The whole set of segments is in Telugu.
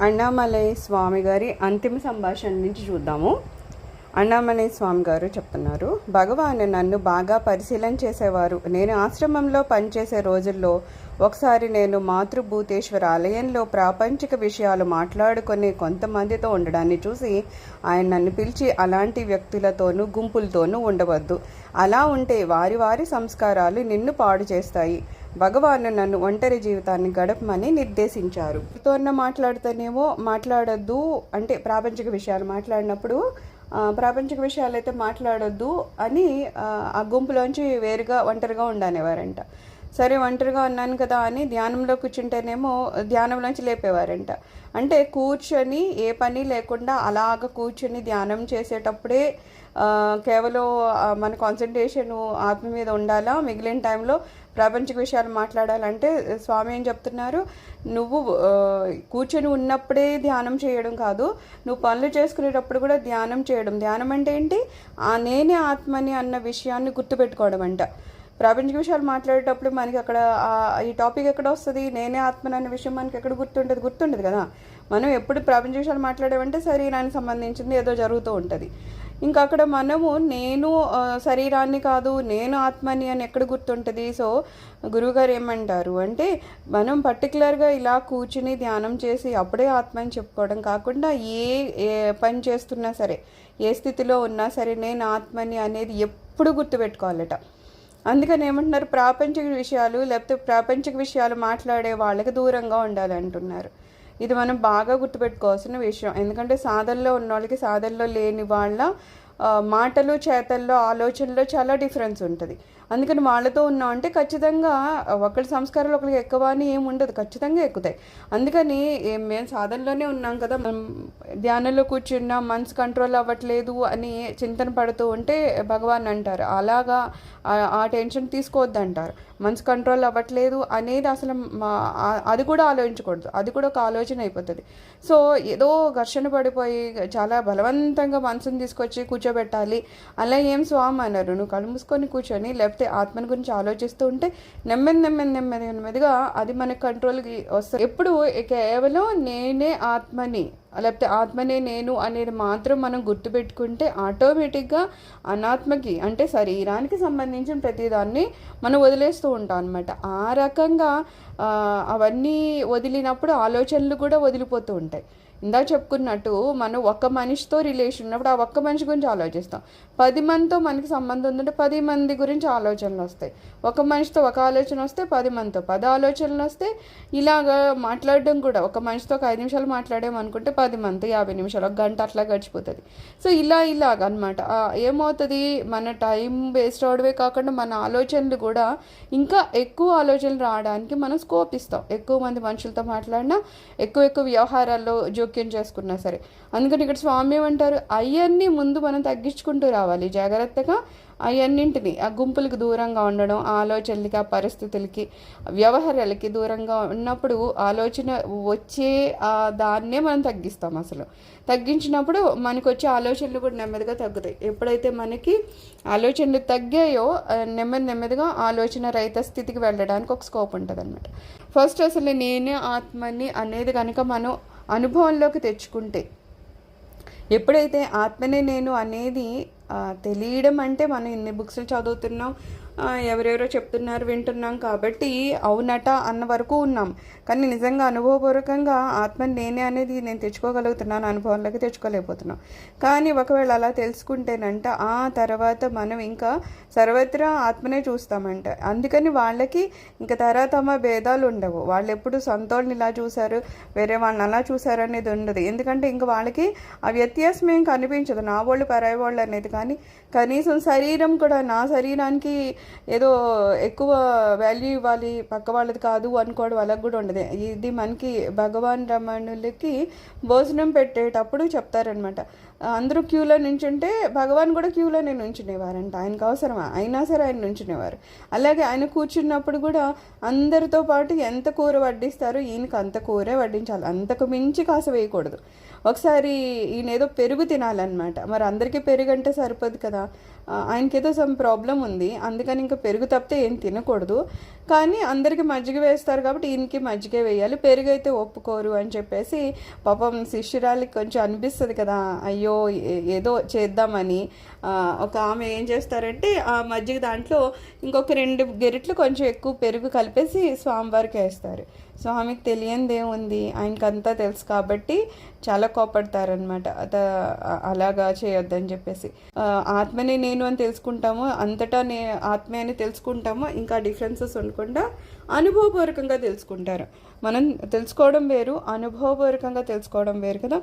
అన్నామలై స్వామి గారి అంతిమ సంభాషణ నుంచి చూద్దాము. అన్నామలై స్వామి గారు చెప్తున్నారు, భగవాన్ నన్ను బాగా పరిశీలన చేసేవారు. నేను ఆశ్రమంలో పనిచేసే రోజుల్లో ఒకసారి నేను మాతృభూతేశ్వర ఆలయంలో ప్రాపంచిక విషయాలు మాట్లాడుకునే కొంతమందితో ఉండడాన్ని చూసి ఆయన నన్ను పిలిచి, అలాంటి వ్యక్తులతోనూ గుంపులతోనూ ఉండవద్దు, అలా ఉంటే వారి వారి సంస్కారాలు నిన్ను పాడు చేస్తాయి. భగవాను నన్ను ఒంటరి జీవితాన్ని గడపమని నిర్దేశించారు. ఎవరితో మాట్లాడితేనేమో మాట్లాడొద్దు అంటే ప్రాపంచిక విషయాలు మాట్లాడినప్పుడు ప్రాపంచిక విషయాలు అయితే మాట్లాడొద్దు అని ఆ గుంపులోంచి వేరుగా ఒంటరిగా ఉండనేవారంట. సరే ఒంటరిగా ఉన్నాను కదా అని ధ్యానంలో కూర్చుంటేనేమో ధ్యానంలోంచి లేపేవారంట. అంటే కూర్చొని ఏ పని లేకుండా అలాగ కూర్చొని ధ్యానం చేసేటప్పుడే కేవలం మన కాన్సన్ట్రేషన్ ఆత్మ మీద ఉండాలా, మిగిలిన టైంలో ప్రాపంచిక విషయాలు మాట్లాడాలంటే స్వామి ఏం చెప్తున్నారు, నువ్వు కూర్చొని ఉన్నప్పుడే ధ్యానం చేయడం కాదు, నువ్వు పనులు చేసుకునేటప్పుడు కూడా ధ్యానం చేయడం. ధ్యానం అంటే ఏంటి? నేనే ఆత్మని అన్న విషయాన్ని గుర్తుపెట్టుకోవడం అంట. ప్రాపంచిక విషయాలు మాట్లాడేటప్పుడు మనకి అక్కడ ఈ టాపిక్ ఎక్కడ వస్తుంది, నేనే ఆత్మని అనే విషయం మనకి ఎక్కడ గుర్తుండదు కదా. మనం ఎప్పుడు ప్రాపంచిక విషయాలు మాట్లాడామంటే శరీరానికి సంబంధించింది ఏదో జరుగుతూ ఉంటుంది. ఇంకా అక్కడ మనము నేను శరీరాన్ని కాదు నేను ఆత్మని అని ఎక్కడ గుర్తుంటుంది. సో గురువుగారు ఏమంటారు అంటే, మనం పర్టికులర్గా ఇలా కూర్చుని ధ్యానం చేసి అప్పుడే ఆత్మని చెప్పుకోవడం కాకుండా ఏ పని చేస్తున్నా సరే, ఏ స్థితిలో ఉన్నా సరే నేను ఆత్మని అనేది ఎప్పుడు గుర్తుపెట్టుకోవాలట. అందుకని ఏమంటున్నారు, ప్రాపంచిక విషయాలు లేకపోతే ప్రాపంచిక విషయాలు మాట్లాడే వాళ్ళకి దూరంగా ఉండాలంటున్నారు. ఇది మనం బాగా గుర్తుపెట్టుకోవాల్సిన విషయం. ఎందుకంటే సాధనలో ఉన్న వాళ్ళకి సాధనలో లేని వాళ్ళ మాటలు చేతల్లో ఆలోచనలో చాలా డిఫరెన్స్ ఉంటుంది. అందుకని వాళ్ళతో ఉన్నాం అంటే ఖచ్చితంగా ఒకరి సంస్కారాలు ఒకరికి ఎక్కువ అని ఏమి ఉండదు, ఖచ్చితంగా ఎక్కుతాయి. అందుకని మేము సాధనలోనే ఉన్నాం కదా, మనం ధ్యానంలో కూర్చున్నాం, మనసు కంట్రోల్ అవ్వట్లేదు అని చింతన పడుతూ ఉంటే భగవాన్ అంటారు అలాగా ఆ టెన్షన్ తీసుకోవద్దు అంటారు. మనసు కంట్రోల్ అవ్వట్లేదు అనేది అసలు అది కూడా ఆలోచించకూడదు, అది కూడా ఒక ఆలోచన అయిపోతుంది. సో ఏదో ఘర్షణ పడిపోయి చాలా బలవంతంగా మనసుని తీసుకొచ్చి కూర్చోబెట్టాలి అలా ఏం స్వామి అన్నారు. నువ్వు కళ్ళు మూసుకొని కూర్చొని లేకపోతే ఆత్మని గురించి ఆలోచిస్తూ ఉంటే నెమ్మదిగా అది మన కంట్రోల్కి వస్తుంది. ఎప్పుడు కేవలం నేనే ఆత్మని లేకపోతే ఆత్మనే నేను అనేది మాత్రం మనం గుర్తుపెట్టుకుంటే ఆటోమేటిక్గా అనాత్మకి అంటే శరీరానికి సంబంధించిన ప్రతిదాన్ని మనం వదిలేస్తూ ఉంటాం అనమాట. ఆ రకంగా అవన్నీ వదిలినప్పుడు ఆలోచనలు కూడా వదిలిపోతూ ఉంటాయి. ఇందాక చెప్పుకున్నట్టు మనం ఒక్క మనిషితో రిలేషన్ ఉన్నప్పుడు ఆ ఒక్క మనిషి గురించి ఆలోచిస్తాం. 10 మందితో మనకి సంబంధం ఉందంటే 10 మంది గురించి ఆలోచనలు వస్తాయి. ఒక మనిషితో ఒక ఆలోచన వస్తే 10 మందితో 10 ఆలోచనలు వస్తే ఇలాగా మాట్లాడడం కూడా ఒక మనిషితో ఒక 5 నిమిషాలు మాట్లాడామనుకుంటే 10 మంది 50 నిమిషాలు, ఒక గంట అట్లా గడిచిపోతుంది. సో ఇలాగనమాట ఏమవుతుంది, మన టైం వేస్ట్ అవడమే కాకుండా మన ఆలోచనలు కూడా ఇంకా ఎక్కువ ఆలోచనలు రావడానికి మనం స్కోప్ ఇస్తాం. ఎక్కువ మంది మనుషులతో మాట్లాడినా, ఎక్కువ వ్యవహారాల్లో జోక్యం చేసుకున్నా సరే. అందుకని ఇక్కడ స్వామి ఏమంటారు, అవన్నీ ముందు మనం తగ్గించుకుంటూ రావాలి జాగ్రత్తగా. అవన్నింటిని ఆ గుంపులకి దూరంగా ఉండడం, ఆ ఆలోచనలకి ఆ పరిస్థితులకి వ్యవహారాలకి దూరంగా ఉన్నప్పుడు ఆలోచన వచ్చే దాన్నే మనం తగ్గిస్తాం. అసలు తగ్గించినప్పుడు మనకు వచ్చే ఆలోచనలు కూడా నెమ్మదిగా తగ్గుతాయి. ఎప్పుడైతే మనకి ఆలోచనలు తగ్గాయో నెమ్మదిగా ఆలోచన రహిత స్థితికి వెళ్ళడానికి ఒక స్కోప్ ఉంటుంది అనమాట. ఫస్ట్ అసలు నేనే ఆత్మని అనేది కనుక మనం అనుభవంలోకి తెచ్చుకుంటే, ఎప్పుడైతే ఆత్మనే నేను అనేది తెలియడం అంటే మనం ఇన్ని బుక్స్లు చదువుతున్నాం, ఎవరెవరో చెప్తున్నారు వింటున్నాం కాబట్టి అవునట అన్న వరకు ఉన్నాం. కానీ నిజంగా అనుభవపూర్వకంగా ఆత్మని నేనే అనేది నేను తెచ్చుకోగలుగుతున్నాను, అనుభవంలోకి తెచ్చుకోలేకపోతున్నాం. కానీ ఒకవేళ అలా తెలుసుకుంటేనంట ఆ తర్వాత మనం ఇంకా సర్వత్రా ఆత్మనే చూస్తామంట. అందుకని వాళ్ళకి ఇంకా తమ భేదాలు ఉండవు. వాళ్ళు ఎప్పుడు సొంతోళ్ళని ఇలా చూశారు, వేరే వాళ్ళని అలా చూశారు అనేది ఉండదు. ఎందుకంటే ఇంకా వాళ్ళకి ఆ వ్యత్యాసం ఏం కనిపించదు, నా వాళ్ళు పరాయి వాళ్ళు అనేది. కానీ కనీసం శరీరం కూడా నా శరీరానికి ఏదో ఎక్కువ వాల్యూ ఇవ్వాలి, పక్క వాళ్ళది కాదు అనుకోవడం వాళ్ళకి కూడా ఉండదు. ఇది మనకి భగవాన్ రమణులకి భోజనం పెట్టేటప్పుడు చెప్తారనమాట. అందరూ క్యూలో నుంచుంటే భగవాన్ కూడా క్యూలోనే నుంచునేవారంట. ఆయనకు అవసరమా అయినా సరే ఆయన నుంచునేవారు. అలాగే ఆయన కూర్చున్నప్పుడు కూడా అందరితో పాటు ఎంత కూర వడ్డిస్తారో ఈయనకి అంత కూరే వడ్డించాలి, అంతకు మించి కాస వేయకూడదు. ఒకసారి ఈయన ఏదో పెరుగు తినాలన్నమాట. మరి అందరికీ పెరుగు అంటే సరిపోదు కదా, ఆయనకేదో సమ్ ప్రాబ్లం ఉంది, అందుకని ఇంకా పెరుగు తప్పితే ఏం తినకూడదు. కానీ అందరికీ మజ్జిగ వేస్తారు కాబట్టి ఈయనకి మజ్జిగే వేయాలి, పెరుగు అయితే ఒప్పుకోరు అని చెప్పేసి పాపం శిష్యురాలికి కొంచెం అనిపిస్తుంది కదా, అయ్యో ఏదో చేద్దామని. ఒక ఆమె ఏం చేస్తారంటే ఆ మజ్జిగ దాంట్లో ఇంకొక 2 గెరిట్లు కొంచెం ఎక్కువ పెరుగు కలిపేసి స్వామివారికి వేస్తారు. స్వామికి తెలియనిదేముంది, ఆయనకంతా తెలుసు కాబట్టి చాలా కోపడతారనమాట. అలాగా చేయొద్దని చెప్పేసి. ఆత్మని నేను అని తెలుసుకుంటాము, అంతటా ఆత్మే అని తెలుసుకుంటాము, ఇంకా డిఫరెన్సెస్ ఉండకుండా అనుభవపూర్వకంగా తెలుసుకుంటారు. మనం తెలుసుకోవడం వేరు, అనుభవపూర్వకంగా తెలుసుకోవడం వేరు కదా.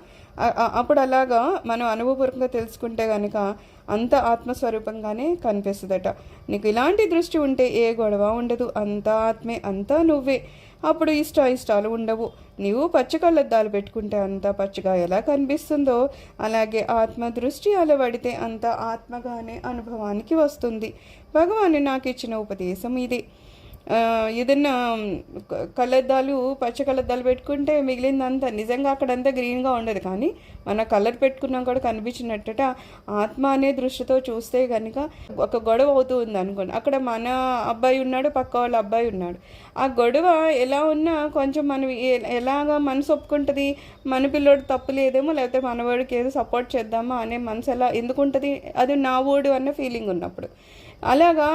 అప్పుడు అలాగా మనం అనుభవపూర్వకంగా తెలుసుకుంటే కనుక అంత ఆత్మస్వరూపంగానే కనిపిస్తుందట. నీకు ఇలాంటి దృష్టి ఉంటే ఏ గొడవ ఉండదు, అంతా ఆత్మే, అంతా నువ్వే. అప్పుడు ఇష్టాలు ఉండవు. నీవు పచ్చకళ్ళద్దాలు పెట్టుకుంటే అంత పచ్చగా ఎలా కనిపిస్తుందో అలాగే ఆత్మ దృష్టి అలవడితే అంత ఆత్మగానే అనుభవానికి వస్తుంది. భగవాను నాకు ఇచ్చిన ఉపదేశం ఇది. ఏదన్నా పచ్చ కళ్ళద్దాలు పెట్టుకుంటే మిగిలిందంతా నిజంగా అక్కడంతా గ్రీన్గా ఉండదు, కానీ మన కలర్ పెట్టుకున్నా కూడా కనిపించినట్టట ఆత్మ అనే దృష్టితో చూస్తే కనుక ఒక గొడవ అవుతూ ఉంది అనుకోండి, అక్కడ మన అబ్బాయి ఉన్నాడు, పక్క వాళ్ళ అబ్బాయి ఉన్నాడు. ఆ గొడవ ఎలా ఉన్నా కొంచెం మనం ఎలాగా మనసు ఒప్పుకుంటుంది, మన పిల్లోడు తప్పు లేదేమో, లేకపోతే మనవాడికి ఏదో సపోర్ట్ చేద్దామా అనే మనసు ఎలా ఎందుకుంటుంది, అది నా ఓడు అన్న ఫీలింగ్ ఉన్నప్పుడు. అలాగా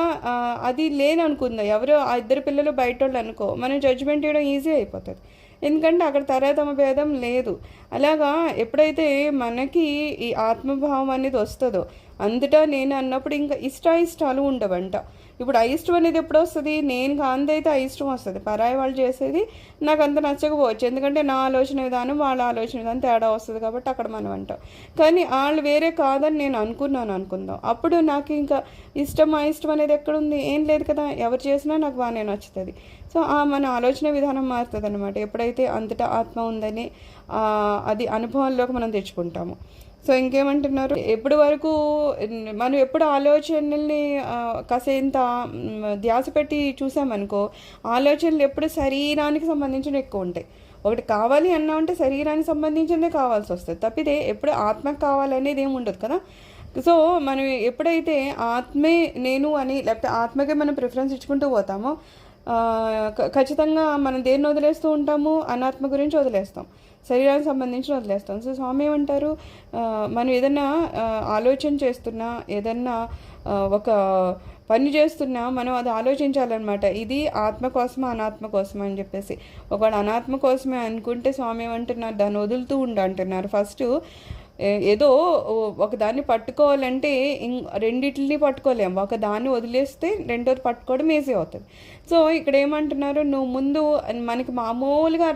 అది లేననుకుందా, ఎవరో ఆ 2 పిల్లలు బయట వాళ్ళు అనుకో, మనం జడ్జిమెంట్ చేయడం ఈజీ అయిపోతుంది, ఎందుకంటే అక్కడ తరతమ భేదం లేదు. అలాగా ఎప్పుడైతే మనకి ఈ ఆత్మభావం అనేది వస్తుందో అంతటా నేను అన్నప్పుడు ఇంకా ఇష్టాలు ఉండవంట. ఇప్పుడు అయిష్టం అనేది ఎప్పుడు వస్తుంది, నేను కాందైతే అయిష్టం వస్తుంది, పరాయి వాళ్ళు చేసేది నాకు అంత నచ్చకపోవచ్చు, ఎందుకంటే నా ఆలోచన విధానం వాళ్ళ ఆలోచన విధానం తేడా వస్తుంది కాబట్టి అక్కడ మనం అంటాం. కానీ వాళ్ళు వేరే కాదని నేను అనుకుందాం, అప్పుడు నాకు ఇంకా ఇష్టం అనేది ఎక్కడుంది, ఏం లేదు కదా, ఎవరు చేసినా నాకు బాగానే నచ్చుతుంది. సో మన ఆలోచన విధానం మారుతుంది అనమాట ఎప్పుడైతే అంతటా ఆత్మ ఉందని అది అనుభవంలోకి మనం తెచ్చుకుంటాము. సో ఇంకేమంటున్నారు, ఎప్పటి వరకు మనం ఎప్పుడు ఆలోచనల్ని కాసేంత ధ్యాస పెట్టి చూసామనుకో, ఆలోచనలు ఎప్పుడు శరీరానికి సంబంధించినవి ఎక్కువ ఉంటాయి. ఒకటి కావాలి అన్నా ఉంటే శరీరానికి సంబంధించిందే కావాల్సి వస్తుంది, తప్పితే ఎప్పుడు ఆత్మకు కావాలనేది ఏమి ఉండదు కదా. సో మనం ఎప్పుడైతే ఆత్మే నేను అని లేకపోతే ఆత్మకే మనం ప్రిఫరెన్స్ ఇచ్చుకుంటూ పోతామో ఖచ్చితంగా మనం దేన్ని వదిలేస్తూ ఉంటాము, అనాత్మ గురించి వదిలేస్తాం, శరీరానికి సంబంధించి వదిలేస్తాం. సో స్వామి ఏమంటారు, మనం ఏదన్నా ఆలోచన చేస్తున్నా, ఏదన్నా ఒక పని చేస్తున్నా మనం అది ఆలోచించాలన్నమాట, ఇది ఆత్మ కోసమా అనాత్మ కోసమా అని చెప్పేసి. ఒకవేళ అనాత్మ కోసమే అనుకుంటే స్వామి ఏమంటున్నారు, దాన్ని వదులుతూ అంటున్నారు. ఫస్ట్ ఏదో ఒకదాన్ని పట్టుకోవాలంటే రెండిటిని పట్టుకోలేము, ఒక దాన్ని వదిలేస్తే రెండోది పట్టుకోవడం ఈజీ అవుతుంది. సో ఇక్కడ ఏమంటున్నారు, నువ్వు ముందు మనకి మామూలుగా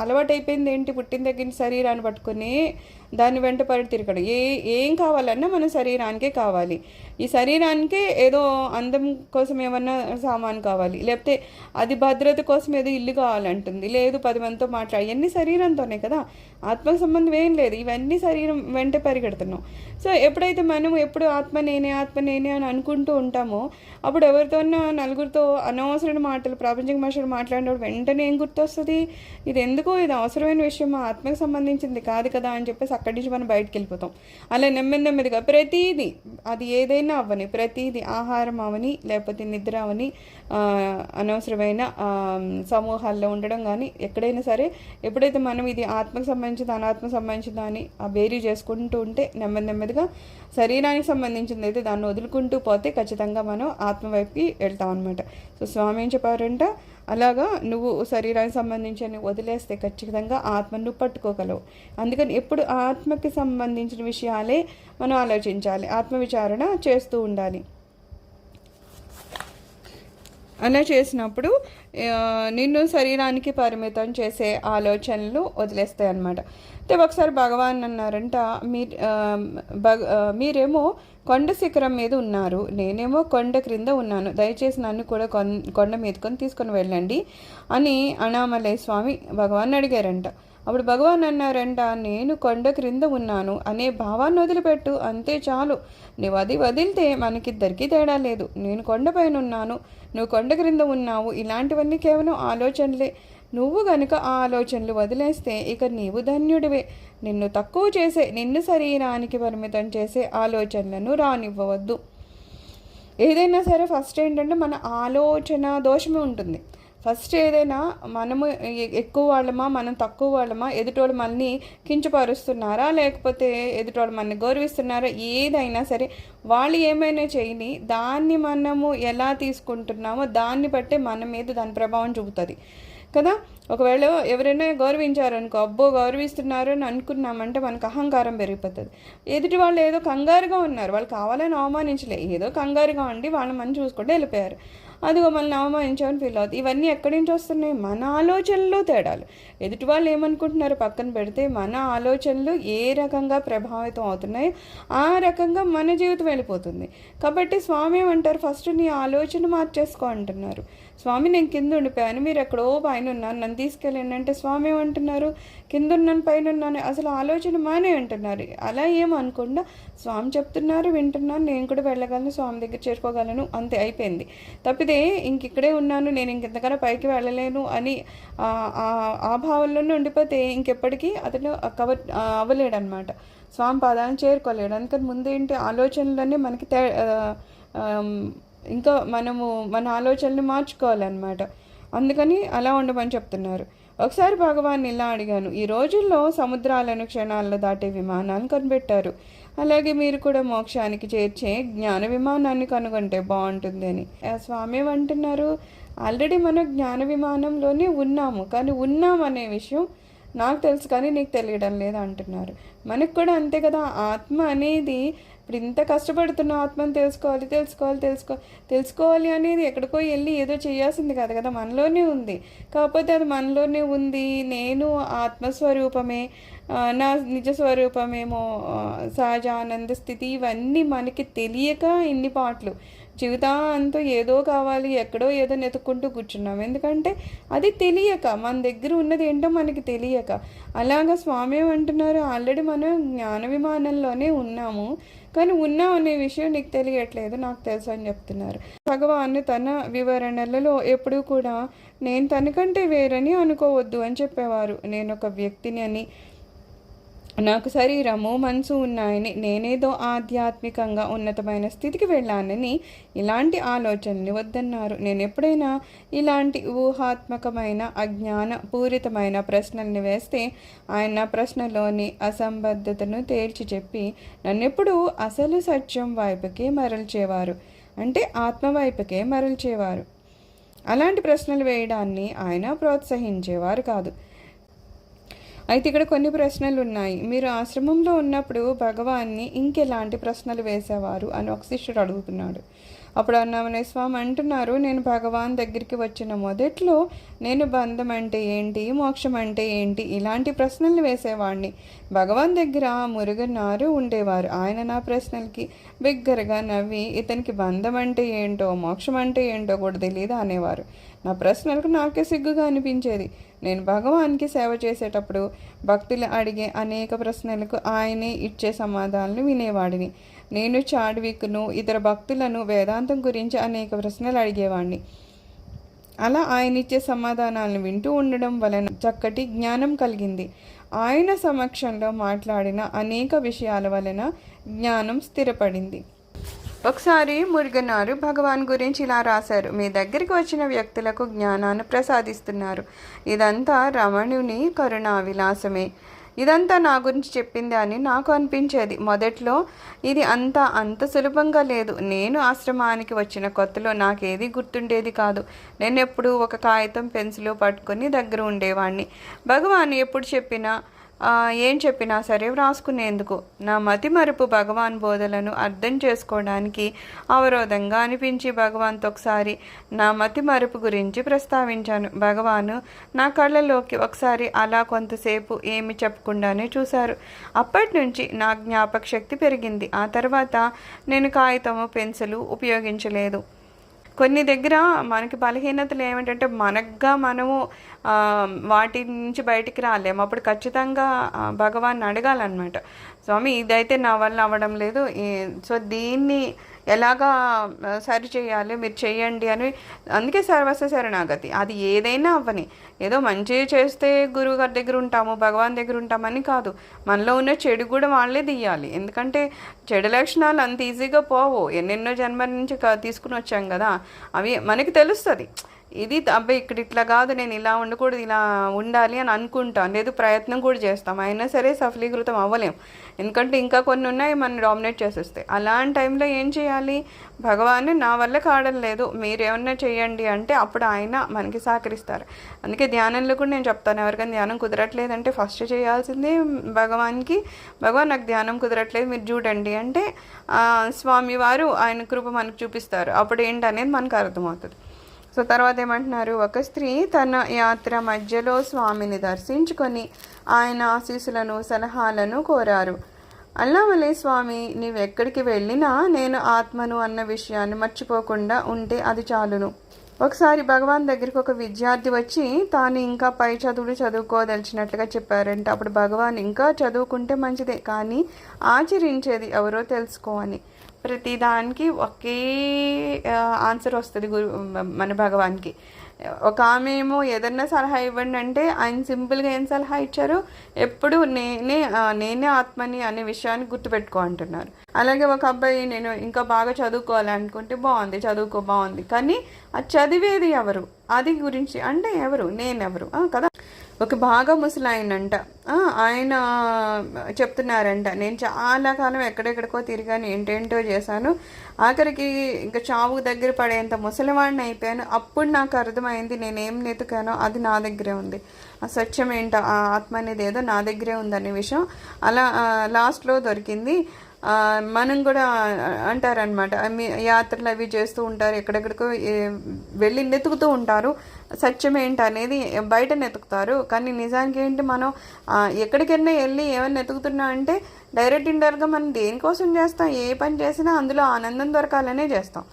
అలవాటు అయిపోయింది ఏంటి, పుట్టిన దగ్గర శరీరాన్ని పట్టుకొని దాన్ని వెంట పడి తిరగడం. ఏం కావాలన్నా మన శరీరానికే కావాలి, ఈ శరీరానికే ఏదో అందం కోసం ఏమన్నా సామాను కావాలి, లేకపోతే అది భద్రత కోసం ఏదో ఇల్లు కావాలంటుంది, లేదు 10 మందితో మాట్లాడి, ఇవన్నీ శరీరంతోనే కదా, ఆత్మకు సంబంధం ఏం లేదు, ఇవన్నీ శరీరం వెంట పరిగెడుతున్నాం. సో ఎప్పుడైతే మనం ఎప్పుడు ఆత్మ నేనే అని అనుకుంటూ ఉంటామో అప్పుడు ఎవరితోన్నా నలుగురితో అనవసరమైన మాటలు ప్రాపంచిక భాషలు మాట్లాడినప్పుడు వెంటనే ఏం గుర్తొస్తుంది, ఇది ఎందుకు, ఇది అవసరమైన విషయం, ఆత్మకు సంబంధించింది కాదు కదా అని చెప్పేసి అక్కడి నుంచి మనం బయటకు వెళ్ళిపోతాం. అలా నెమ్మదిగా ప్రతీది, అది ఏదైనా అవ్వని, ప్రతీది ఆహారం అవని, లేకపోతే నిద్ర అవని, అనవసరమైన సమూహాల్లో ఉండడం కానీ ఎక్కడైనా సరే, ఎప్పుడైతే మనం ఇది ఆత్మకు సంబంధించింది అనాత్మకు సంబంధించిందా అని ఆ బేరీ చేసుకుంటూ ఉంటే నెమ్మదిగా శరీరానికి సంబంధించింది అయితే దాన్ని వదులుకుంటూ పోతే ఖచ్చితంగా మనం ఆత్మ వైపుకి వెళ్తాం అనమాట. సో స్వామి ఏం చెప్పారంట, అలాగా నువ్వు శరీరానికి సంబంధించి వదిలేస్తే ఖచ్చితంగా ఆత్మను పట్టుకోగలవు. అందుకని ఎప్పుడు ఆత్మకి సంబంధించిన విషయాలే మనం ఆలోచించాలి, ఆత్మవిచారణ చేస్తూ ఉండాలి. అలా చేసినప్పుడు నిన్ను శరీరానికి పరిమితం చేసే ఆలోచనలు వదిలేస్తాయి అన్నమాట. అయితే ఒకసారి భగవాన్ అన్నారంట, మీరేమో కొండ శిఖరం మీద ఉన్నారు, నేనేమో కొండ క్రింద ఉన్నాను, దయచేసి నన్ను కూడా కొండ మీదకొని తీసుకొని వెళ్ళండి అని అన్నామలై స్వామి భగవాన్ అడిగారంట. అప్పుడు భగవాన్ అన్నారంట, నేను కొండ క్రింద ఉన్నాను అనే భావాన్ని వదిలిపెట్టు, అంతే చాలు. నువ్వు అది వదిలితే మనకిద్దరికీ తేడా లేదు. నేను కొండపైన ఉన్నాను, నువ్వు కొండ క్రింద ఉన్నావు, ఇలాంటివన్నీ కేవలం ఆలోచనలే. నువ్వు గనుక ఆ ఆలోచనలు వదిలేస్తే ఇక నీవు ధన్యుడివే. నిన్ను తక్కువ చేసే, నిన్ను శరీరానికి పరిమితం చేసే ఆలోచనలను రానివ్వవద్దు. ఏదైనా సరే ఫస్ట్ ఏంటంటే మన ఆలోచన దోషమే ఉంటుంది. ఫస్ట్ ఏదైనా మనము ఎక్కువ వాళ్ళమా, మనం తక్కువ వాళ్ళమా, ఎదుటోళ్ళు మనల్ని కించపరుస్తున్నారా, లేకపోతే ఎదుటోళ్ళు మనల్ని గౌరవిస్తున్నారా, ఏదైనా సరే వాళ్ళు ఏమైనా చేయని దాన్ని మనము ఎలా తీసుకుంటున్నామో దాన్ని బట్టే మన మీద దాని ప్రభావం చూపుతుంది కదా. ఒకవేళ ఎవరైనా గౌరవించారనుకో, అబ్బో గౌరవిస్తున్నారు అని అనుకున్నామంటే మనకు అహంకారం పెరిగిపోతుంది. ఎదుటి వాళ్ళు ఏదో కంగారుగా ఉన్నారు, వాళ్ళు కావాలని అవమానించలే, ఏదో కంగారుగా ఉండి వాళ్ళు మనం చూసుకుంటే వెళ్ళిపోయారు, అదిగో మనల్ని అవమానించామని ఫీల్ అవుతుంది. ఇవన్నీ ఎక్కడి నుంచి వస్తున్నాయి? మన ఆలోచనలు తేడాలు. ఎదుటి వాళ్ళు ఏమనుకుంటున్నారో పక్కన పెడితే మన ఆలోచనలు ఏ రకంగా ప్రభావితం అవుతున్నాయో ఆ రకంగా మన జీవితం వెళ్ళిపోతుంది. కాబట్టి స్వామి ఏమంటారు, ఫస్ట్ నీ ఆలోచన మార్చేసుకో అంటున్నారు. స్వామి నేను కింద ఉండిపోయాను, మీరు ఎక్కడో పైన ఉన్నారు, నన్ను తీసుకెళ్ళండి అంటే స్వామి ఏమంటున్నారు, కింద ఉన్నాను పైన ఉన్నాను, అసలు ఆలోచన మానే అంటున్నారు. అలా ఏమనుకుండా స్వామి చెప్తున్నారు వింటున్నాను, నేను కూడా వెళ్ళగలను, స్వామి దగ్గర చేరుకోగలను, అంతే అయిపోయింది. తప్పితే ఇక్కడే ఉన్నాను, నేను ఇంకెంతకన్నా పైకి వెళ్ళలేను అని ఆ భావంలోనే ఉండిపోతే ఇంకెప్పటికీ అతను కవర్ అవ్వలేడనమాట, స్వామి పాదాలను చేరుకోలేడు. అందుకని ముందేంటి ఆలోచనలన్నీ మనకి ఇంకా మనము మన ఆలోచనలు మార్చుకోవాలన్నమాట. అందుకని అలా ఉండమని చెప్తున్నారు. ఒకసారి భగవాన్ ఇలా అడిగాను, ఈ రోజుల్లో సముద్రాలను క్షణాల్లో దాటే విమానాలను కనిపెట్టారు, అలాగే మీరు కూడా మోక్షానికి చేర్చే జ్ఞాన విమానాన్ని కనుగొంటే బాగుంటుంది అని. స్వామి ఏమంటున్నారు, ఆల్రెడీ మనం జ్ఞాన విమానంలోనే ఉన్నాము, కానీ ఉన్నాం అనే విషయం నాకు తెలుసు కానీ నీకు తెలియడం లేదు అంటున్నారు. మనకు కూడా అంతే కదా, ఆత్మ అనేది ఇప్పుడు ఇంత కష్టపడుతున్న ఆత్మను తెలుసుకోవాలి అనేది ఎక్కడికో వెళ్ళి ఏదో చేయాల్సింది కాదు కదా, మనలోనే ఉంది. కాకపోతే అది మనలోనే ఉంది, నేను ఆత్మస్వరూపమే, నా నిజస్వరూపమేమో సహజ ఆనంద స్థితి, ఇవన్నీ మనకి తెలియక ఇన్ని పాటలు జీవితాంతో ఏదో కావాలి, ఎక్కడో ఏదో నెతుక్కుంటూ కూర్చున్నాం. ఎందుకంటే అది తెలియక, మన దగ్గర ఉన్నది ఏంటో మనకి తెలియక. అలాగా స్వామి ఏమంటున్నారు, ఆల్రెడీ మనం జ్ఞాన విమానంలోనే ఉన్నాము, కానీ ఉన్నాం అనే విషయం నీకు తెలియట్లేదు, నాకు తెలుసు అని చెప్తున్నారు. భగవాన్ తన వివరణలలో ఎప్పుడూ కూడా నేను తనకంటే వేరని అనుకోవద్దు అని చెప్పేవారు. నేను ఒక వ్యక్తిని అని, నాకు శరీరము మనసు ఉన్నాయని, నేనేదో ఆధ్యాత్మికంగా ఉన్నతమైన స్థితికి వెళ్ళానని ఇలాంటి ఆలోచనలు వద్దన్నారు. నేను ఎప్పుడైనా ఇలాంటి ఊహాత్మకమైన అజ్ఞాన పూరితమైన ప్రశ్నల్ని వేస్తే ఆయన ప్రశ్నలోని అసంబద్ధతను తేల్చి చెప్పి నన్నెప్పుడు అసలు సత్యం వైపుకే మరల్చేవారు, అంటే ఆత్మ వైపుకే మరల్చేవారు. అలాంటి ప్రశ్నలు వేయడాన్ని ఆయన ప్రోత్సహించేవారు కాదు. అయితే ఇక్కడ కొన్ని ప్రశ్నలు ఉన్నాయి. మీరు ఆశ్రమంలో ఉన్నప్పుడు భగవాన్ని ఇంకెలాంటి ప్రశ్నలు వేసేవారు అని ఒక శిష్యుడు అడుగుతున్నాడు. అప్పుడు అన్నామనే స్వామి అంటున్నారు, నేను భగవాన్ దగ్గరికి వచ్చిన మొదట్లో నేను బంధం అంటే ఏంటి, మోక్షం అంటే ఏంటి, ఇలాంటి ప్రశ్నలు వేసేవాడిని. భగవాన్ దగ్గర మురుగన్నారు ఉండేవారు. ఆయన నా ప్రశ్నలకి బిగ్గరగా నవ్వి ఇతనికి బంధం అంటే ఏంటో మోక్షం అంటే ఏంటో కూడా తెలియదు అనేవారు. నా ప్రశ్నలకు నాకే సిగ్గుగా అనిపించేది. నేను భగవాన్కి సేవ చేసేటప్పుడు భక్తులు అడిగే అనేక ప్రశ్నలకు ఆయనే ఇచ్చే సమాధానాలు వినేవాడిని. నేను చాడ్విక్ను ఇతర భక్తులను వేదాంతం గురించి అనేక ప్రశ్నలు అడిగేవాడిని. అలా ఆయన ఇచ్చే సమాధానాలను వింటూ ఉండడం వలన చక్కటి జ్ఞానం కలిగింది. ఆయన సమక్షంలో మాట్లాడిన అనేక విషయాల వలన జ్ఞానం స్థిరపడింది. ఒకసారి మురుగన్నారు భగవాన్ గురించి ఇలా రాశారు, మీ దగ్గరికి వచ్చిన వ్యక్తులకు జ్ఞానాన్ని ప్రసాదిస్తున్నారు. ఇదంతా రమణుని కరుణా విలాసమే. ఇదంతా నా గురించి చెప్పింది అని నాకు అనిపించేది. మొదట్లో ఇది అంత సులభంగా లేదు. నేను ఆశ్రమానికి వచ్చిన కొత్తలో నాకేది గుర్తుండేది కాదు. నేను ఎప్పుడు ఒక కాగితం పెన్సిల్ పట్టుకొని దగ్గర ఉండేవాడిని. భగవాన్ ఎప్పుడు ఏం చెప్పినా సరే వ్రాసుకునేందుకు. నా మతి మరుపు భగవాన్ బోధలను అర్థం చేసుకోవడానికి అవరోధంగా అనిపించి భగవాన్తో ఒకసారి నా మతి మరుపు గురించి ప్రస్తావించాను. భగవాను నా కళ్ళలోకి ఒకసారి అలా కొంతసేపు ఏమి చెప్పకుండానే చూశారు. అప్పటి నుంచి నా జ్ఞాపక శక్తి పెరిగింది. ఆ తర్వాత నేను కాగితము పెన్సిలు ఉపయోగించలేదు. కొన్ని దగ్గర మనకి బలహీనతలు ఏమిటంటే మనము వాటి నుంచి బయటికి రాలేము. అప్పుడు ఖచ్చితంగా భగవాన్ అడగాలన్నమాట, స్వామి ఇదైతే నా వల్ల అవ్వడం లేదు, సో దీన్ని ఎలాగా సరి చేయాలి మీరు చేయండి అని. అందుకే సర్వస్వ శరణాగతి. అది ఏదైనా అవ్వని, ఏదో మంచి చేస్తే గురువు గారి దగ్గర ఉంటాము, భగవాన్ దగ్గర ఉంటామని కాదు. మనలో ఉన్న చెడు కూడా వాళ్ళే తీయాలి. ఎందుకంటే చెడు లక్షణాలు అంత ఈజీగా పోవు, ఎన్నెన్నో జన్మల నుంచి తీసుకుని వచ్చాం కదా, అవి మనకి తెలుస్తుంది. ఇది అబ్బాయి ఇక్కడ ఇట్లా కాదు, నేను ఇలా ఉండకూడదు, ఇలా ఉండాలి అని అనుకుంటాం, లేదు ప్రయత్నం కూడా చేస్తాం, అయినా సరే సఫలీకృతం అవ్వలేం. ఎందుకంటే ఇంకా కొన్ని ఉన్నాయి మన డామినేట్ చేసేస్తాయి. అలాంటి టైంలో ఏం చేయాలి, భగవాన్ నా వల్ల కావడం లేదు మీరు ఏమన్నా చేయండి అంటే అప్పుడు ఆయన మనకి సహకరిస్తారు. అందుకే ధ్యానంలో కూడా నేను చెప్తాను, ఎవరికైనా ధ్యానం కుదరట్లేదంటే ఫస్ట్ చేయాల్సింది భగవాన్కి, భగవాన్ నాకు ధ్యానం కుదరట్లేదు మీరు చూడండి అంటే స్వామివారు ఆయన కృప మనకు చూపిస్తారు. అప్పుడు ఏంటనేది మనకు అర్థమవుతుంది. సో తర్వాత ఏమంటున్నారు, ఒక స్త్రీ తన యాత్ర మధ్యలో స్వామిని దర్శించుకొని ఆయన ఆశీస్సులను సలహాలను కోరారు. అల్లామలే స్వామి, నీవెక్కడికి వెళ్ళినా నేను ఆత్మను అన్న విషయాన్ని మర్చిపోకుండా ఉంటే అది చాలును. ఒకసారి భగవాన్ దగ్గరికి ఒక విద్యార్థి వచ్చి తాను ఇంకా పై చదువులు చదువుకోదలిచినట్లుగా చెప్పారంట. అప్పుడు భగవాన్, ఇంకా చదువుకుంటే మంచిదే, కానీ ఆచరించేది ఎవరో తెలుసుకో అని. ప్రతిదానికి ఒకే ఆన్సర్ వస్తుంది మన భగవాన్కి. ఒక ఆమె ఏమో ఏదన్నా సలహా ఇవ్వండి అంటే ఆయన సింపుల్గా ఏం సలహా ఇచ్చారు, ఎప్పుడు నేనే ఆత్మని అనే విషయాన్ని గుర్తుపెట్టుకో అంటున్నారు. అలాగే ఒక అబ్బాయి నేను ఇంకా బాగా చదువుకోవాలనుకుంటే బాగుంది, చదువుకో బాగుంది, కానీ అది చదివేది ఎవరు, అది గురించి అంటే ఎవరు, నేనెవరు కదా. ఒక బాగా ముసలాయనంట, ఆయన చెప్తున్నారంట, నేను చాలా కాలం ఎక్కడెక్కడికో తిరిగాను, ఏంటేంటో చేశాను, ఆఖరికి ఇంకా చావుకు దగ్గర పడేంత ముసలివాడిని అయిపోయాను. అప్పుడు నాకు అర్థమైంది నేనేం నెతుకానో అది నా దగ్గరే ఉంది, ఆ సత్యం ఏంటో ఆ ఆత్మ అనేది ఏదో నా దగ్గరే ఉందనే విషయం అలా లాస్ట్లో దొరికింది. మనం కూడా అంటారనమాట, యాత్రలు అవి చేస్తూ ఉంటారు, ఎక్కడెక్కడికో వెళ్ళి నెతుకుతూ ఉంటారు, సత్యం ఏంటి అనేది బయట నెతుకుతారు. కానీ నిజానికి ఏంటి, మనం ఎక్కడికైనా వెళ్ళి ఏమైనా నెతుకుతున్నా అంటే డైరెక్ట్ ఇండైరెక్ట్గా మనం దేనికోసం చేస్తాం, ఏ పని చేసినా అందులో ఆనందం దొరకాలనే చేస్తాం.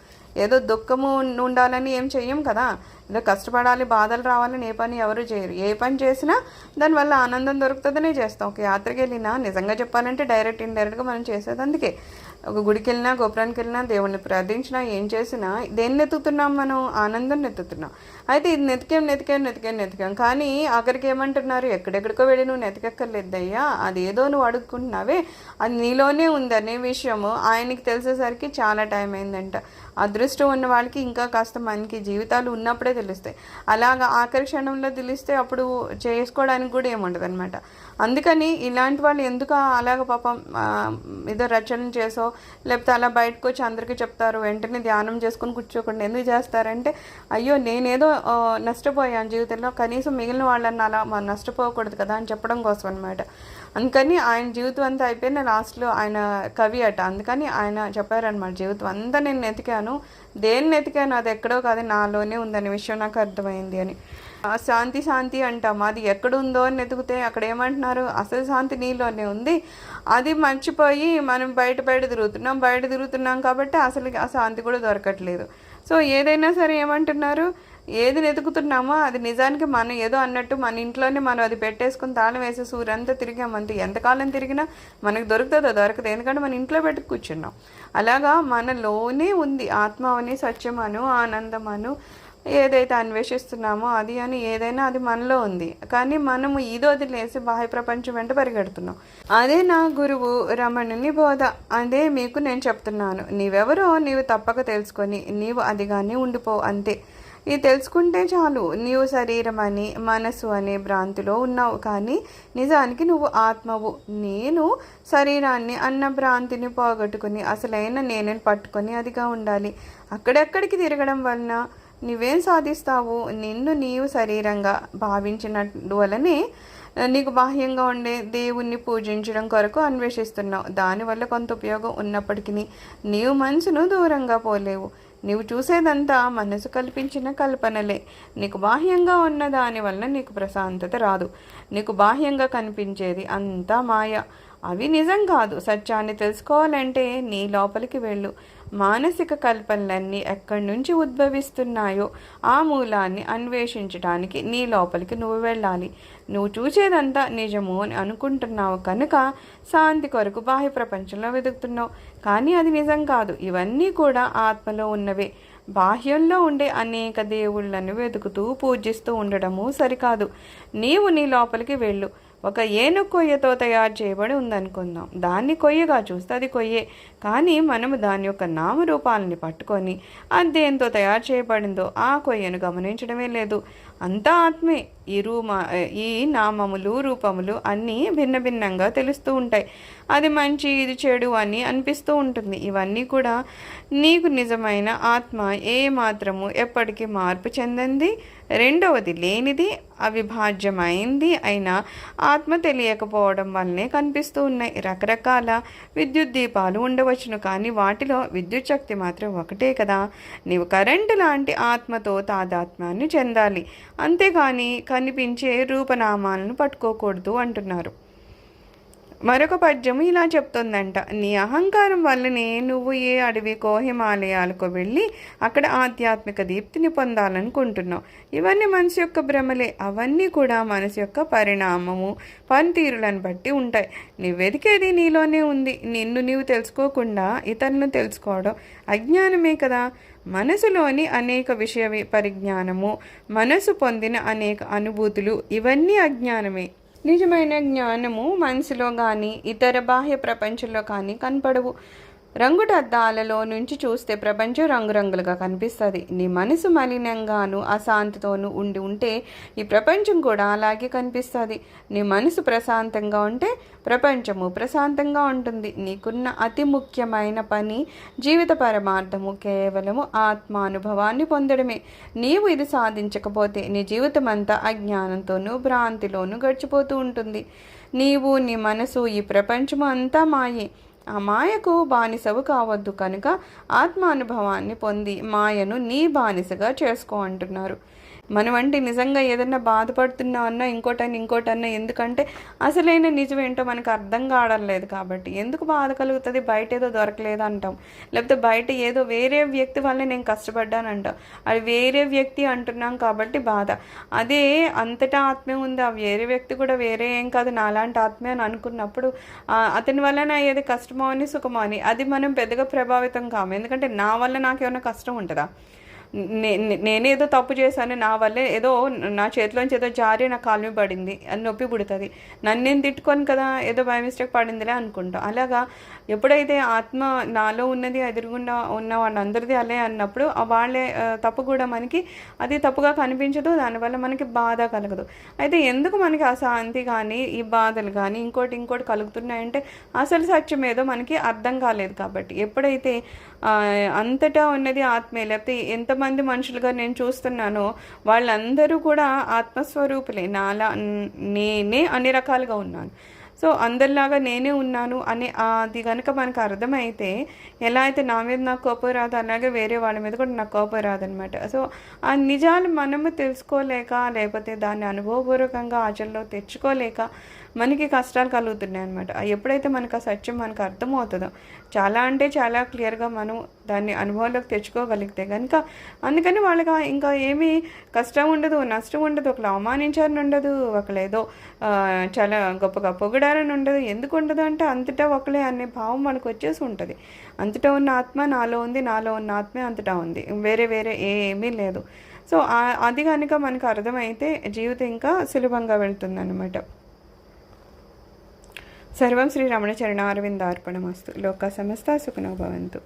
ఏదో దుఃఖము ఉండాలని ఏం చెయ్యం కదా, ఏదో కష్టపడాలి బాధలు రావాలని ఏ పని ఎవరు చేయరు. ఏ పని చేసినా దానివల్ల ఆనందం దొరుకుతుందనే చేస్తాం. ఒక యాత్రకి వెళ్ళినా నిజంగా చెప్పాలంటే డైరెక్ట్ ఇండైరెక్ట్గా మనం చేసేది అందుకే. ఒక గుడికి వెళ్ళినా, గోపురానికి వెళ్ళినా, దేవుణ్ణి ప్రార్థించినా, ఏం చేసినా దేన్ని ఎత్తుకుతున్నాం మనం, ఆనందం ఎత్తుతున్నాం. అయితే ఇది నెతికాం కానీ ఆఖరికి ఏమంటున్నారు, ఎక్కడెక్కడికో వెళ్ళి నువ్వు నెతికెక్కర్లేదయ్యా, అదేదో నువ్వు అడుగుకుంటున్నావే అది నీలోనే ఉంది అనే విషయము ఆయనకి తెలిసేసరికి చాలా టైం అయిందంట. అదృష్టం ఉన్న వాళ్ళకి ఇంకా కాస్త మనకి జీవితాలు ఉన్నప్పుడే తెలుస్తాయి. అలాగా ఆఖరి క్షణంలో తెలిస్తే అప్పుడు చేసుకోవడానికి కూడా ఏముండదు అనమాట. అందుకని ఇలాంటి వాళ్ళు ఎందుకు అలాగ పాపం ఏదో రచన చేసో లేకపోతే అలా బయటకు వచ్చి అందరికీ చెప్తారు, వెంటనే ధ్యానం చేసుకొని కూర్చోకుండా ఎందుకు చేస్తారంటే, అయ్యో నేనేదో నష్టపోయాను జీవితంలో, కనీసం మిగిలిన వాళ్ళని అలా నష్టపోకూడదు కదా అని చెప్పడం కోసం అనమాట. అందుకని ఆయన జీవితం అంతా అయిపోయిన లాస్ట్లో ఆయన కవి అట, అందుకని ఆయన చెప్పారనమాట, జీవితం అంతా నేను నెతికాను, దేన్ని నెతికాను అది ఎక్కడో కాదు నాలోనే ఉందనే విషయం నాకు అర్థమైంది అని. శాంతి అంటాం, అది ఎక్కడుందో అని వెతికితే అక్కడ ఏమంటున్నారు, అసలు శాంతి నీలోనే ఉంది, అది మర్చిపోయి మనం బయట తిరుగుతున్నాం కాబట్టి అసలు ఆ శాంతి కూడా దొరకట్లేదు. సో ఏదైనా సరే ఏమంటున్నారు, ఏది వెతుకుతున్నామో అది నిజానికి మనం ఏదో అన్నట్టు మన ఇంట్లోనే మనం అది పెట్టేసుకుని తాళం వేసి సూర్యంతా తిరిగామంతే, ఎంతకాలం తిరిగినా మనకు దొరుకుతుందో దొరకదు, ఎందుకంటే మన ఇంట్లో పెట్టి కూర్చున్నాం. అలాగా మనలోనే ఉంది ఆత్మ అని, సత్యమను, ఆనందమను, ఏదైతే అన్వేషిస్తున్నామో అది అని ఏదైనా అది మనలో ఉంది. కానీ మనము ఇది వదిలేసి బాహ్య ప్రపంచం వెంట పరిగెడుతున్నాం. అదే నా గురువు రమణుని బోధ, అదే మీకు నేను చెప్తున్నాను, నీవెవరో నీవు తప్పక తెలుసుకొని నీవు అదిగానే ఉండిపో అంతే. ఇది తెలుసుకుంటే చాలు, నీవు శరీరం అని మనసు అనే భ్రాంతిలో ఉన్నావు, కానీ నిజానికి నువ్వు ఆత్మవు. నేను శరీరాన్ని అన్న భ్రాంతిని పోగొట్టుకుని అసలైన నేనని పట్టుకొని అదిగా ఉండాలి. అక్కడెక్కడికి తిరగడం వలన నువ్వేం సాధిస్తావు, నిన్ను నీవు శరీరంగా భావించినట్టు వలనే నీకు బాహ్యంగా ఉండే దేవుణ్ణి పూజించడం కొరకు అన్వేషిస్తున్నావు. దానివల్ల కొంత ఉపయోగం ఉన్నప్పటికీ నీవు మనసును దూరంగా పోలేవు. నీవు చూసేదంతా మనసు కల్పించిన కల్పనలే. నీకు బాహ్యంగా ఉన్న దాని వలన నీకు ప్రశాంతత రాదు. నీకు బాహ్యంగా కనిపించేది అంతా మాయ, అవి నిజం కాదు. సత్యాన్ని తెలుసుకోవాలంటే నీ లోపలికి వెళ్ళు. మానసిక కల్పనలన్నీ ఎక్కడి నుంచి ఉద్భవిస్తున్నాయో ఆ మూలాన్ని అన్వేషించడానికి నీ లోపలికి నువ్వు వెళ్ళాలి. నువ్వు చూసేదంతా నిజము అని అనుకుంటున్నావు కనుక శాంతి కొరకు బాహ్య ప్రపంచంలో వెతుకుతున్నావు. కానీ అది నిజం కాదు. ఇవన్నీ కూడా ఆత్మలో ఉన్నవే. బాహ్యంలో ఉండే అనేక దేవుళ్ళను వెతుకుతూ పూజిస్తూ ఉండడము సరికాదు. నీవు నీ లోపలికి వెళ్ళు. ఒక ఏనుగు కొయ్యతో తయారు చేయబడి ఉందనుకుందాం. దాన్ని కొయ్యగా చూస్తే అది కొయ్యే. కానీ మనము దాని యొక్క నామరూపాలని పట్టుకొని అది దేంతో తయారు చేయబడిందో ఆ కొయ్యను గమనించడమే లేదు. అంతా ఆత్మే. ఈ నామములు రూపములు అన్నీ భిన్న భిన్నంగా తెలుస్తూ ఉంటాయి. అది మంచి ఇది చెడు అని అనిపిస్తూ ఉంటుంది. ఇవన్నీ కూడా నీకు నిజమైన ఆత్మ ఏ మాత్రము ఎప్పటికీ మార్పు చెందింది, రెండవది లేనిది, అవిభాజ్యమైంది అయినా ఆత్మ తెలియకపోవడం వల్లనే కనిపిస్తూ ఉన్నాయి. రకరకాల విద్యుత్ దీపాలు ఉండవచ్చును, కానీ వాటిలో విద్యుత్ శక్తి మాత్రం ఒకటే కదా. నీవు కరెంటు లాంటి ఆత్మతో తాదాత్మ్యాన్ని చెందాలి, అంతేగాని కనిపించే రూపనామాలను పట్టుకోకూడదు అంటున్నారు. మరొక పద్యము ఇలా చెప్తుందంట: నీ అహంకారం వల్లనే నువ్వు ఏ అడవికో హిమాలయాలకో వెళ్ళి అక్కడ ఆధ్యాత్మిక దీప్తిని పొందాలనుకుంటున్నావు. ఇవన్నీ మనసు యొక్క భ్రమలే. అవన్నీ కూడా మనసు యొక్క పరిణామము, పనితీరులను బట్టి ఉంటాయి. నువ్వు వెతికేది నీలోనే ఉంది. నిన్ను నీవు తెలుసుకోకుండా ఇతరులను తెలుసుకోవడం అజ్ఞానమే కదా. మనసులోని అనేక విషయ పరిజ్ఞానము, మనసు పొందిన అనేక అనుభూతులు, ఇవన్నీ అజ్ఞానమే. నిజమైన జ్ఞానము మనసులో కానీ ఇతర బాహ్య ప్రపంచంలో కానీ కనపడవు. రంగుటద్దాలలో నుంచి చూస్తే ప్రపంచం రంగురంగులుగా కనిపిస్తుంది. నీ మనసు మలినంగాను అశాంతితోనూ ఉంటే ఈ ప్రపంచం కూడా అలాగే కనిపిస్తుంది. నీ మనసు ప్రశాంతంగా ఉంటే ప్రపంచము ప్రశాంతంగా ఉంటుంది. నీకున్న అతి ముఖ్యమైన పని, జీవిత పరమార్థము కేవలము ఆత్మానుభవాన్ని పొందడమే. నీవు ఇది సాధించకపోతే నీ జీవితం అంతా అజ్ఞానంతోనూ భ్రాంతిలోనూ గడిచిపోతూ ఉంటుంది. నీవు, నీ మనసు, ఈ ప్రపంచము అంతా మాయే. ఆ మాయకు బానిసవు కావద్దు కనుక ఆత్మానుభవాన్ని పొంది మాయను నీ బానిసగా చేసుకో అంటున్నారు. మనమంటే నిజంగా ఏదన్నా బాధపడుతున్నా అన్నా ఇంకోటన్నా ఎందుకంటే అసలైన నిజం ఏంటో మనకు అర్థం కావడం కాబట్టి. ఎందుకు బాధ కలుగుతుంది? బయట ఏదో దొరకలేదు అంటాం, లేకపోతే బయట ఏదో వేరే వ్యక్తి వల్ల నేను కష్టపడ్డాను అంటాం. అది వేరే వ్యక్తి అంటున్నాం కాబట్టి బాధ. అదే అంతటా ఆత్మే ఉంది, ఆ వేరే వ్యక్తి కూడా వేరే ఏం కాదు, నాలాంటి ఆత్మే అని అనుకున్నప్పుడు అతని వల్ల నా ఏది కష్టమో అని సుఖమో అని అది మనం పెద్దగా ప్రభావితం కాము. ఎందుకంటే నా వల్ల నాకేమైనా కష్టం ఉంటుందా? నేనేదో తప్పు చేశాను, నా వల్లే ఏదో నా చేతిలోంచి ఏదో జారి నా కాలు పడింది, అది నొప్పి పుడుతుంది, నన్ను నేను తిట్టుకోను కదా, ఏదో బై మిస్టేక్ పడిందిలే అనుకుంటాం. అలాగా ఎప్పుడైతే ఆత్మ నాలో ఉన్నది ఎదురుగుండా ఉన్న వాళ్ళందరిది అలే అన్నప్పుడు వాళ్ళే తప్పు కూడా మనకి అది తప్పుగా కనిపించదు, దానివల్ల మనకి బాధ కలగదు. అయితే ఎందుకు మనకి అశాంతి కానీ ఈ బాధలు కానీ ఇంకోటి కలుగుతున్నాయంటే అసలు సత్యం ఏదో మనకి అర్థం కాలేదు కాబట్టి. ఎప్పుడైతే అంతటా ఉన్నది ఆత్మే, లేకపోతే ఎంతమంది మనుషులుగా నేను చూస్తున్నానో వాళ్ళందరూ కూడా ఆత్మస్వరూపులే. నేనే అన్ని రకాలుగా ఉన్నాను. సో అందరిలాగా నేనే ఉన్నాను అని అది కనుక మనకు అర్థమైతే, ఎలా అయితే నా మీద నాకు కోపం రాదు అలాగే వేరే వాళ్ళ మీద కూడా నాకు కోపం రాదనమాట. సో ఆ నిజాలు మనము తెలుసుకోలేక, లేకపోతే దాన్ని అనుభవపూర్వకంగా ఆచరణలో తెచ్చుకోలేక మనకి కష్టాలు కలుగుతున్నాయి అనమాట. ఎప్పుడైతే మనకు ఆ సత్యం మనకు అర్థమవుతుందో, చాలా అంటే చాలా క్లియర్గా మనం దాన్ని అనుభవంలోకి తెచ్చుకోగలిగితే కనుక, అందుకని వాళ్ళకి ఇంకా ఏమీ కష్టం ఉండదు, నష్టం ఉండదు, ఒకళ్ళు అవమానించారని ఉండదు, ఒకళ్ళు ఏదో చాలా గొప్పగా పొగడారని ఉండదు. ఎందుకు ఉండదు అంటే అంతటా ఒకలే అనే భావం మనకు వచ్చేసి ఉంటుంది. అంతటా ఉన్న ఆత్మ నాలో ఉంది, నాలో ఉన్న ఆత్మే అంతటా ఉంది, వేరే ఏమీ లేదు. సో అది కనుక మనకు అర్థమైతే జీవితం ఇంకా సులభంగా వెళ్తుంది అనమాట. సర్వం శ్రీ రమణ చరణారవిందార్పణమస్తు. లోకా సమస్తా సుఖినో భవంతు.